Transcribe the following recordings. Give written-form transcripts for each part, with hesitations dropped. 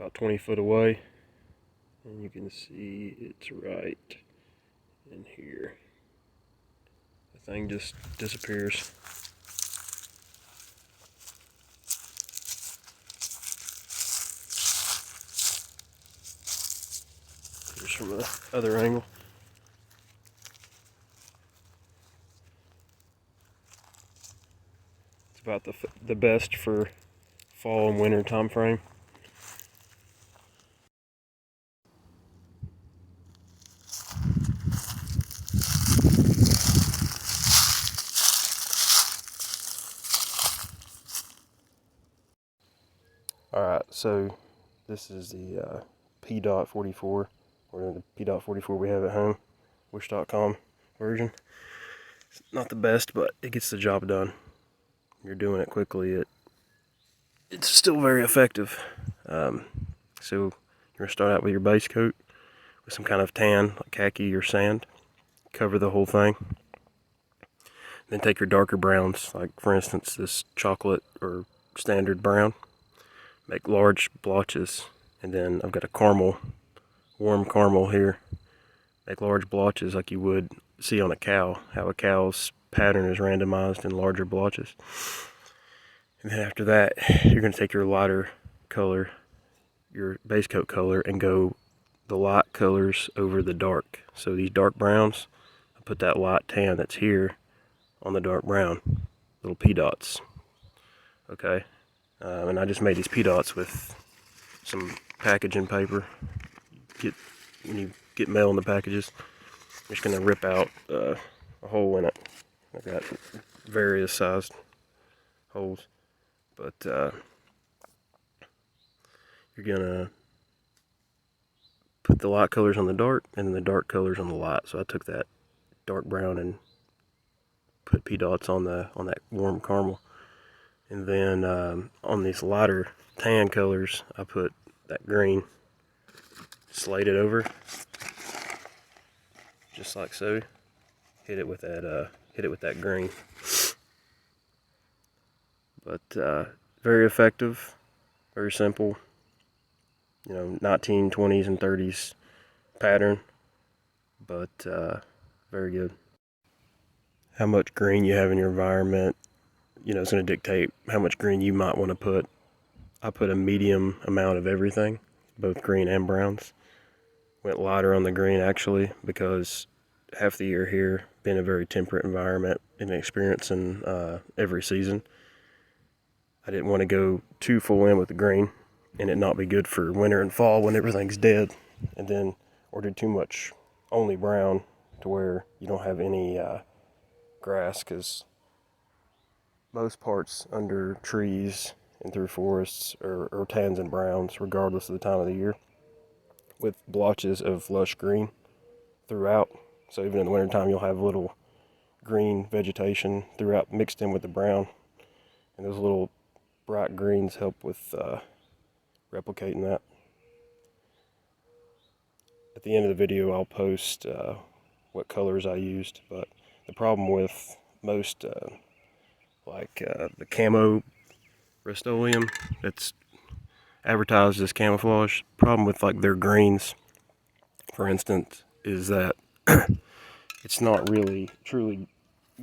about 20 foot away, and you can see it's right in here. The thing just disappears. Here's from the other angle. It's about the best for fall and winter time frame. Alright, so this is the P.44, or the P.44 we have at home, wish.com version. It's not the best, but it gets the job done. You're doing it quickly. It's still very effective. So you're going to start out with your base coat with some kind of tan, like khaki or sand. Cover the whole thing. Then take your darker browns, like for instance this chocolate or standard brown. Make large blotches, and then I've got a caramel, warm caramel here. Make large blotches like you would see on a cow, how a cow's pattern is randomized in larger blotches. And then after that, you're going to take your lighter color, your base coat color, and go the light colors over the dark. So these dark browns, I put that light tan that's here on the dark brown, little P dots. Okay, and I just made these P dots with some packaging paper. When you get mail in the packages, I'm just going to rip out a hole in it. I've got various sized holes, but you're going to put the light colors on the dark and the dark colors on the light. So I took that dark brown and put P dots on that warm caramel, and then on these lighter tan colors I put that green, slate it over just like so. Hit it with that green. But very effective, very simple. You know, 1920s and 30s pattern, but very good. How much green you have in your environment, you know, it's going to dictate how much green you might want to put. I put a medium amount of everything, both green and browns. Went lighter on the green actually, because half the year here, being a very temperate environment and experiencing every season, I didn't want to go too full in with the green and it not be good for winter and fall when everything's dead, and then ordered too much only brown to where you don't have any grass, because most parts under trees and through forests are tans and browns regardless of the time of the year, with blotches of lush green throughout. So even in the wintertime you'll have little green vegetation throughout mixed in with the brown, and those little bright greens help with replicating that. At the end of the video I'll post what colors I used, but the problem with most the camo Rust-Oleum that's advertised as camouflage, problem with like their greens, for instance, is that it's not really truly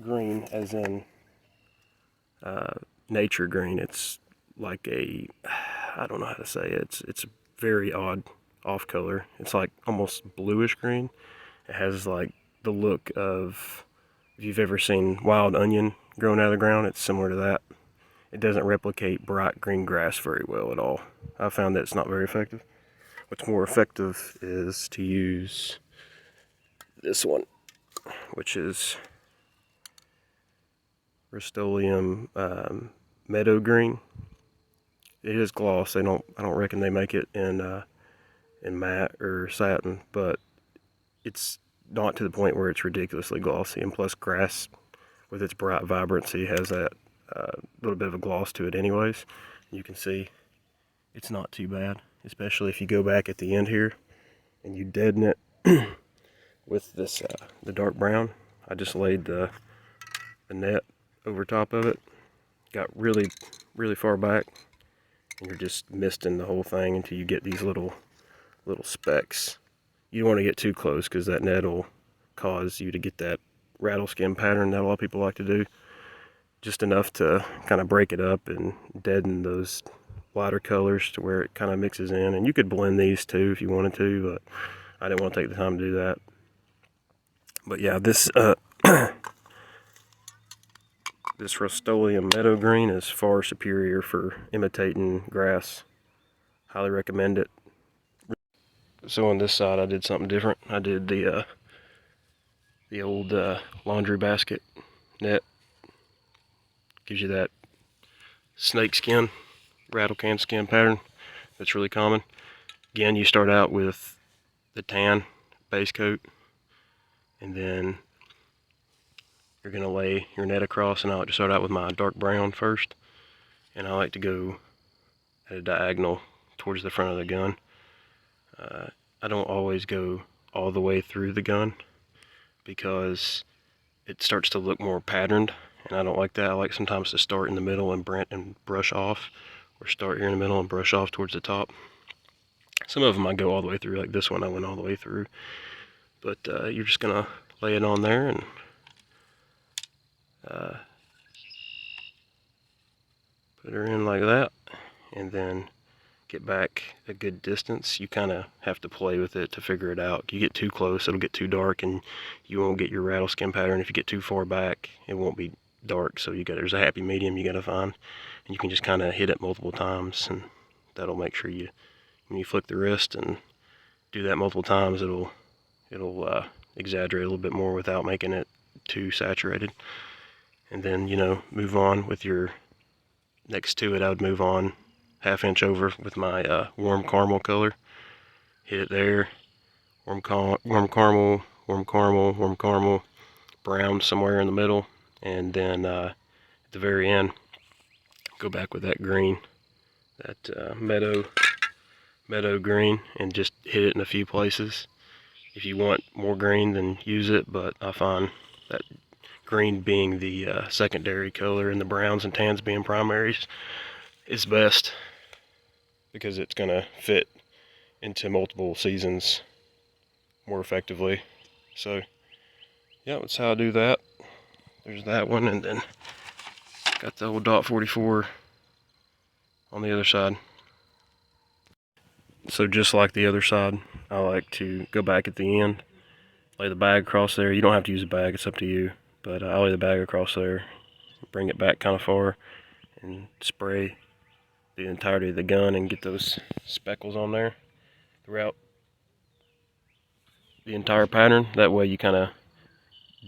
green as in nature green. It's like I don't know how to say it. It's a very odd off color. It's like almost bluish green. It has like the look of, if you've ever seen wild onion growing out of the ground, it's similar to that. It doesn't replicate bright green grass very well at all. I found that it's not very effective. What's more effective is to use this one, which is Rust-Oleum Meadow Green. It is gloss. I don't reckon they make it in matte or satin, but it's not to the point where it's ridiculously glossy. And plus, grass with its bright vibrancy has that little bit of a gloss to it anyways. You can see it's not too bad, especially if you go back at the end here and you deaden it with this the dark brown. I just laid the net over top of it, got really far back, and you're just misting the whole thing until you get these little specks. You don't want to get too close because that net will cause you to get that rattle skin pattern that a lot of people like to do. Just enough to kind of break it up and deaden those lighter colors to where it kind of mixes in. And you could blend these too if you wanted to, but I didn't want to take the time to do that. But yeah, this this Rust-Oleum Meadow Green is far superior for imitating grass. Highly recommend it. So on this side I did something different. I did the old laundry basket net. Gives you that snake skin, rattle can skin pattern that's really common. Again, you start out with the tan base coat, and then you're going to lay your net across, and I like to start out with my dark brown first, and I like to go at a diagonal towards the front of the gun. I don't always go all the way through the gun because it starts to look more patterned, and I don't like that. I like sometimes to start in the middle and brush off, or start here in the middle and brush off towards the top. Some of them I go all the way through, like this one I went all the way through. But you're just gonna lay it on there and put her in like that, and then get back a good distance. You kind of have to play with it to figure it out. If you get too close, it'll get too dark, and you won't get your rattle skin pattern. If you get too far back, it won't be dark. So there's a happy medium you gotta find, and you can just kind of hit it multiple times, and that'll make sure when you flick the wrist and do that multiple times, it'll exaggerate a little bit more without making it too saturated. And then, move on with your next to it. I would move on ½ inch over with my warm caramel color. Hit it there. Warm caramel, warm caramel, warm caramel, brown somewhere in the middle, and then at the very end, go back with that green, that meadow green, and just hit it in a few places. If you want more green, then use it, but I find that green being the secondary color and the browns and tans being primaries is best, because it's going to fit into multiple seasons more effectively. So yeah, that's how I do that. There's that one, and then got the old .44 on the other side. So just like the other side, I like to go back at the end, lay the bag across there. You don't have to use a bag, it's up to you, but I lay the bag across there, bring it back kind of far, and spray the entirety of the gun and get those speckles on there throughout the entire pattern. That way you kind of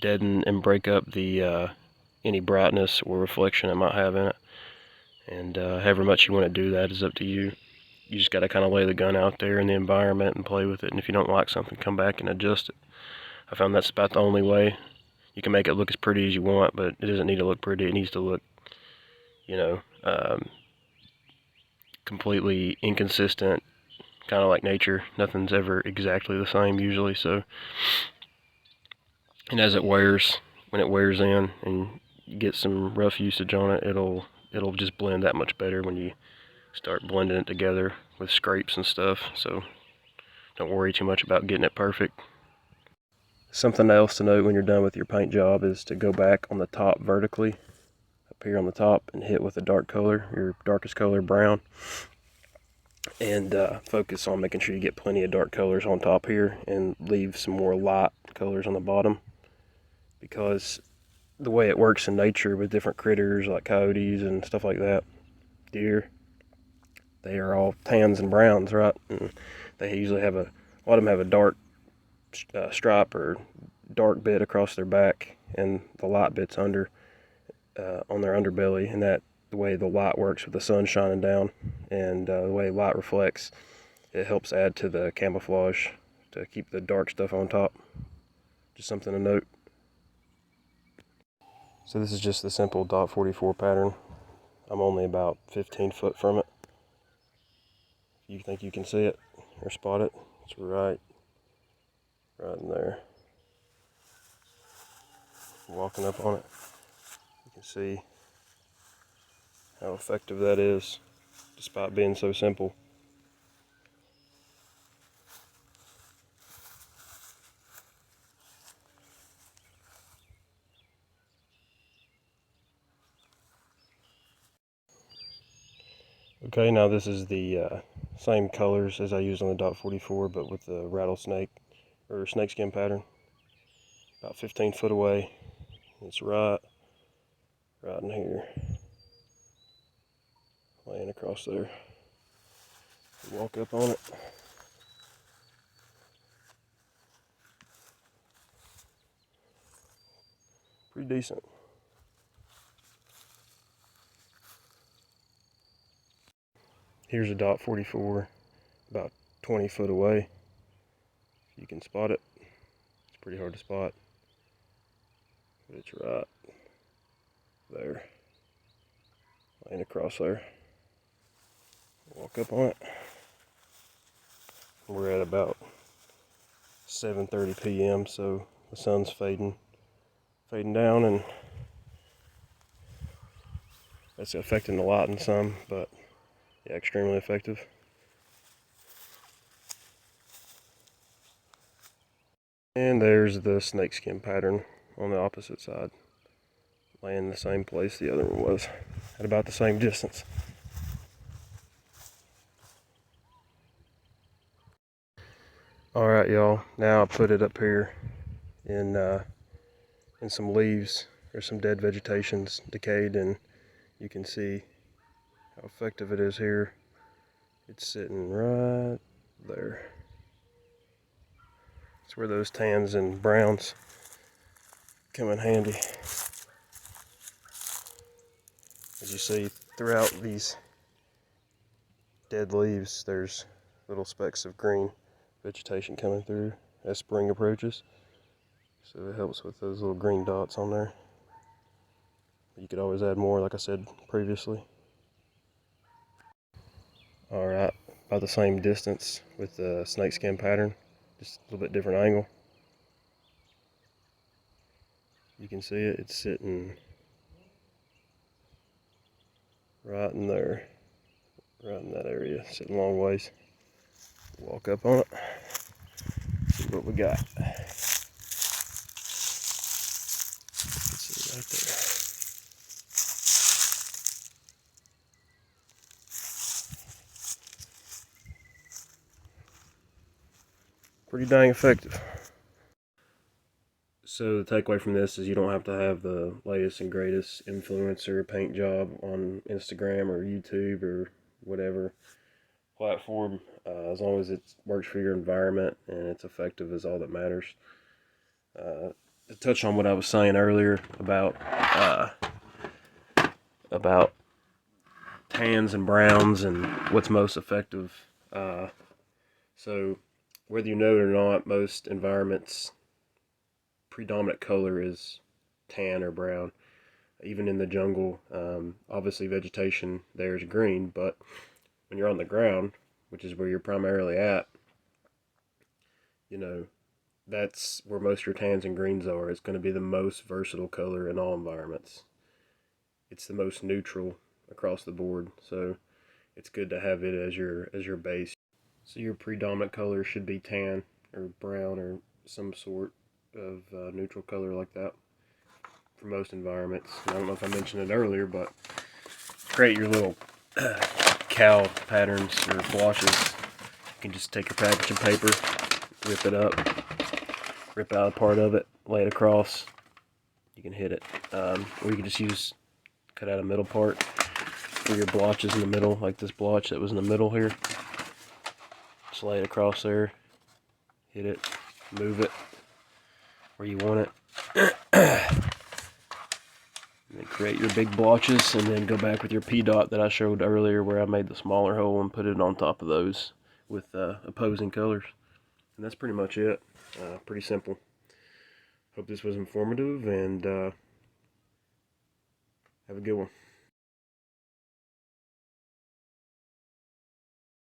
deaden and break up the any brightness or reflection it might have in it. And however much you want to do that is up to you. You just got to kind of lay the gun out there in the environment and play with it. And if you don't like something, come back and adjust it. I found that's about the only way. You can make it look as pretty as you want, but it doesn't need to look pretty. It needs to look, completely inconsistent, kind of like nature. Nothing's ever exactly the same usually. So, and as it wears, when it wears in and you get some rough usage on it, it'll just blend that much better when you start blending it together with scrapes and stuff. So don't worry too much about getting it perfect. Something else to note when you're done with your paint job is to go back on the top vertically, up here on the top, and hit with a dark color, your darkest color, brown, and focus on making sure you get plenty of dark colors on top here and leave some more light colors on the bottom, because the way it works in nature with different critters like coyotes and stuff like that, deer, they are all tans and browns, right? And they usually have a lot of them have a dark stripe or dark bit across their back, and the light bit's under on their underbelly. And that the way the light works with the sun shining down and the way light reflects, it helps add to the camouflage to keep the dark stuff on top. Just something to note. So this is just the simple .44 pattern. I'm only about 15 foot from it. If you think you can see it or spot it, it's right in there. Walking up on it, you can see how effective that is. despite being so simple. Okay, now this is the same colors as I used on the dot 44, but with the rattlesnake or snakeskin pattern. About 15 foot away. It's right in here, laying across there. Walk up on it. Pretty decent. Here's a dot 44, about 20 foot away. You can spot it. It's pretty hard to spot, but it's right there, laying across there. Walk up on it. We're at about 7:30 p.m., so the sun's fading down, and that's affecting the lighting some, but yeah, extremely effective. And there's the snakeskin pattern on the opposite side, laying in the same place the other one was, at about the same distance. Alright y'all, now I put it up here in some leaves. There's some dead vegetation's decayed, and you can see how effective it is here. It's sitting right there. It's where those tans and browns come in handy. As you see, throughout these dead leaves, there's little specks of green vegetation coming through as spring approaches. So it helps with those little green dots on there. You could always add more, like I said previously. Alright, about the same distance with the snakeskin pattern, just a little bit different angle. You can see it, it's sitting right in there, right in that area, sitting long ways. Walk up on it, see what we got. You can see right there. Pretty dang effective. So the takeaway from this is you don't have to have the latest and greatest influencer paint job on Instagram or YouTube or whatever platform. As long as it works for your environment and it's effective is all that matters. To touch on what I was saying earlier about tans and browns and what's most effective. So whether you know it or not, most environments predominant color is tan or brown. Even in the jungle, obviously vegetation there is green, but when you're on the ground, which is where you're primarily at, you know, that's where most of your tans and greens are. It's going to be the most versatile color in all environments. It's the most neutral across the board, so it's good to have it as your base. So your predominant color should be tan or brown or some sort of neutral color like that for most environments. I don't know if I mentioned it earlier, but create your little cow patterns or blotches. You can just take your package of paper, rip it up, rip out a part of it, lay it across. You can hit it, or you can just cut out a middle part for your blotches in the middle, like this blotch that was in the middle here. Just lay it across there, hit it, move it where you want it. And then create your big blotches, and then go back with your P dot that I showed earlier where I made the smaller hole and put it on top of those with opposing colors. And that's pretty much it. Pretty simple. Hope this was informative, and have a good one.